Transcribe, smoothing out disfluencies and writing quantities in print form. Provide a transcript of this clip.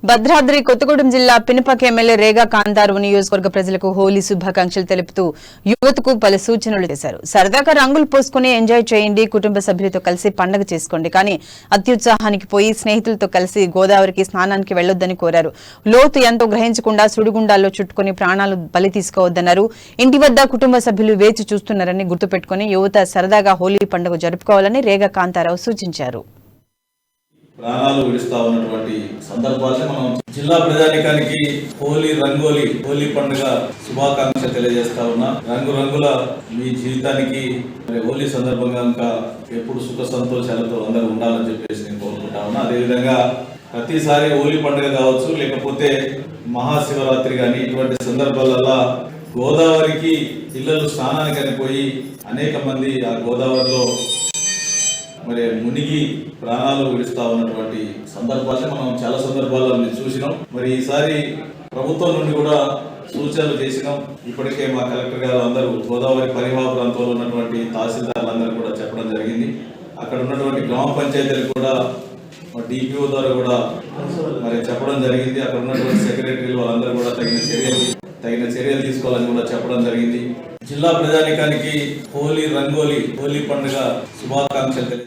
భద్రాద్రి కొత్తగూడెం జిల్లా పినపక ఎమ్మెల్యే రేగా కాంతారు నియోజకవర్గ ప్రజలకు హోలీ శుభాకాంక్షలు తెలుపుతూ యువతకు పలు సూచనలు చేశారు. సరదాగా రంగులు పోసుకుని ఎంజాయ్ చేయండి, కుటుంబ సభ్యులతో కలిసి పండుగ చేసుకోండి, కానీ అత్యుత్సాహానికి పోయి స్నేహితులతో కలిసి గోదావరికి స్నానానికి వెళ్లొద్దని కోరారు. లోతు ఎంతో గ్రహించకుండా సుడిగుండాల్లో చుట్టుకుని ప్రాణాలు బలి తీసుకోవద్దన్నారు. ఇంటి వద్ద కుటుంబ సభ్యులు వేచి చూస్తున్నారని గుర్తుపెట్టుకుని యువత సరదాగా హోలీ పండుగ జరుపుకోవాలని రేగా కాంతారావు సూచించారు. ప్రాణాలు విడుస్తా ఉన్నటువంటి సందర్భాల్లో మనం జిల్లా ప్రజానికానికి హోలీ పండుగ శుభాకాంక్ష తెలియజేస్తా ఉన్నా. రంగురంగుల మీ జీవితానికి హోలీ సందర్భంగా ఇంకా ఎప్పుడు సుఖ సంతోషాలతో అందరూ ఉండాలని చెప్పేసి నేను కోరుకుంటా ఉన్నా. అదేవిధంగా ప్రతిసారి హోలీ పండుగ కావచ్చు, లేకపోతే మహాశివరాత్రి కానీ ఇటువంటి సందర్భాలలో గోదావరికి పిల్లలు స్నానానికి పోయి అనేక మంది ఆ గోదావరిలో మునిగి ప్రాణాలు విడుస్తా ఉన్నటువంటి సందర్భాన్ని మనం చాలా సందర్భాల్లో చూసినాం. ఈసారి ప్రభుత్వం నుండి కూడా సూచనలు చేసినాం. ఇప్పటికే మా కలెక్టర్ గారు అందరూ గోదావరి పరివాహ ప్రాంతంలో ఉన్నటువంటి తహసీల్దార్లందరూ కూడా చెప్పడం జరిగింది. అక్కడ ఉన్నటువంటి గ్రామ పంచాయతీలకు కూడా డిపిఓ ద్వారా కూడా చెప్పడం జరిగింది. అక్కడ ఉన్నటువంటి సెక్రటరీలు వాళ్ళందరూ కూడా తగిన చర్యలు తీసుకోవాలని కూడా చెప్పడం జరిగింది. జిల్లా ప్రజానికానికి హోలీ పండుగ శుభాకాంక్షలు.